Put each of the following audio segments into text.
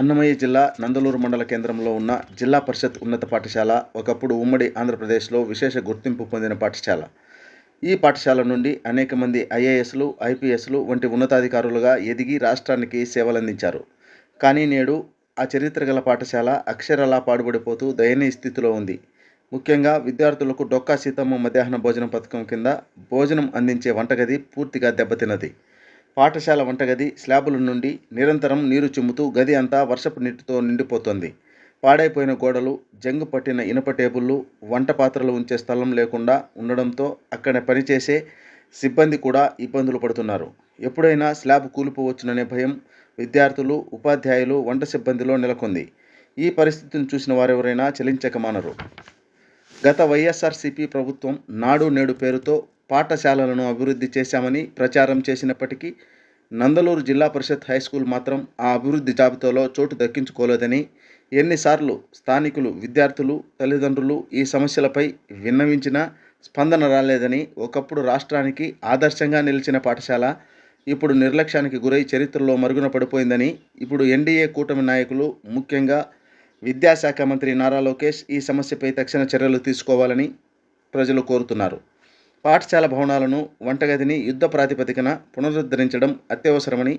అన్నమయ్య జిల్లా నందలూరు మండల కేంద్రంలో ఉన్న జిల్లా పరిషత్ ఉన్నత పాఠశాల ఒకప్పుడు ఉమ్మడి ఆంధ్రప్రదేశ్లో విశేష గుర్తింపు పొందిన పాఠశాల. ఈ పాఠశాల నుండి అనేక మంది ఐఏఎస్లు, ఐపీఎస్లు వంటి ఉన్నతాధికారులుగా ఎదిగి రాష్ట్రానికి సేవలందించారు. కానీ నేడు ఆ చరిత్ర గల పాఠశాల అక్షరాలా పాడుబడిపోతూ దయనీయ స్థితిలో ఉంది. ముఖ్యంగా విద్యార్థులకు డొక్కా సీతమ్మ మధ్యాహ్న భోజనం పథకం కింద భోజనం అందించే వంటగది పూర్తిగా దెబ్బతిన్నది. పాఠశాల వంటగది స్లాబుల నుండి నిరంతరం నీరు చిమ్ముతూ గది అంతా వర్షపు నీటితో నిండిపోతోంది. పాడైపోయిన గోడలు, జంగు పట్టిన ఇనుప టేబుళ్లు, వంట పాత్రలు ఉంచే స్థలం లేకుండా ఉండడంతో అక్కడ పనిచేసే సిబ్బంది కూడా ఇబ్బందులు పడుతున్నారు. ఎప్పుడైనా స్లాబ్ కూలిపోవచ్చుననే భయం విద్యార్థులు, ఉపాధ్యాయులు, వంట సిబ్బందిలో నెలకొంది. ఈ పరిస్థితిని చూసిన వారెవరైనా చలించక మానరు. గత వైఎస్ఆర్సీపీ ప్రభుత్వం నాడు నేడు పేరుతో పాఠశాలలను అభివృద్ధి చేశామని ప్రచారం చేసినప్పటికీ నందలూరు జిల్లా పరిషత్ హైస్కూల్ మాత్రం ఆ అభివృద్ధి జాబితాలో చోటు దక్కించుకోలేదని, ఎన్నిసార్లు స్థానికులు, విద్యార్థులు, తల్లిదండ్రులు ఈ సమస్యలపై విన్నవించినా స్పందన రాలేదని, ఒకప్పుడు రాష్ట్రానికి ఆదర్శంగా నిలిచిన పాఠశాల ఇప్పుడు నిర్లక్ష్యానికి గురై చరిత్రలో మరుగున పడిపోయిందని ఇప్పుడు ఎన్డీఏ కూటమి నాయకులు, ముఖ్యంగా విద్యాశాఖ మంత్రి నారా లోకేష్ ఈ సమస్యపై తక్షణ చర్యలు తీసుకోవాలని ప్రజలు కోరుతున్నారు. పాఠశాల భవనాలను, వంటగదిని యుద్ధ ప్రాతిపదికన పునరుద్ధరించడం అత్యవసరమని,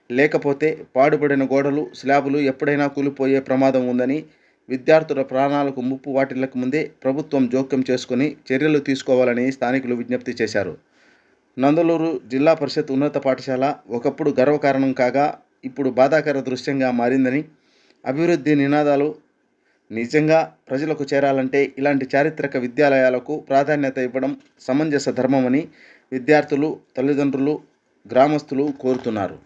లేకపోతే పాడుపడిన గోడలు, స్లాబులు ఎప్పుడైనా కూలిపోయే ప్రమాదం ఉందని, విద్యార్థుల ప్రాణాలకు ముప్పు వాటిల్లక ముందే ప్రభుత్వం జోక్యం చేసుకుని చర్యలు తీసుకోవాలని స్థానికులు విజ్ఞప్తి చేశారు. నందలూరు జిల్లా పరిషత్ ఉన్నత పాఠశాల ఒకప్పుడు గర్వకారణం కాగా ఇప్పుడు బాధాకర దృశ్యంగా మారిందని, అభివృద్ధి నినాదాలు నిజంగా ప్రజలకు చేరాలంటే ఇలాంటి చారిత్రక విద్యాలయాలకు ప్రాధాన్యత ఇవ్వడం సమంజస ధర్మమని విద్యార్థులు, తల్లిదండ్రులు, గ్రామస్తులు కోరుతున్నారు.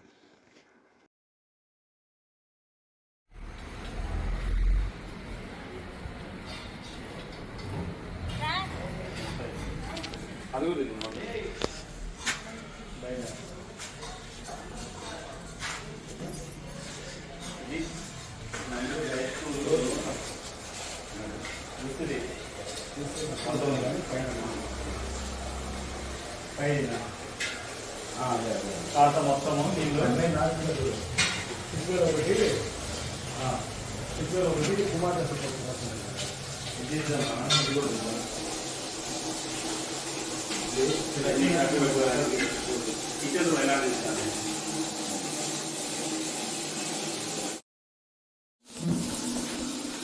కాస్త మొత్తము నీళ్ళు కుమార్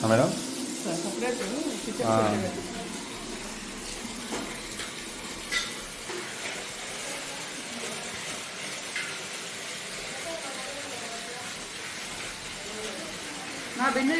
మేడం నా బిడ్డ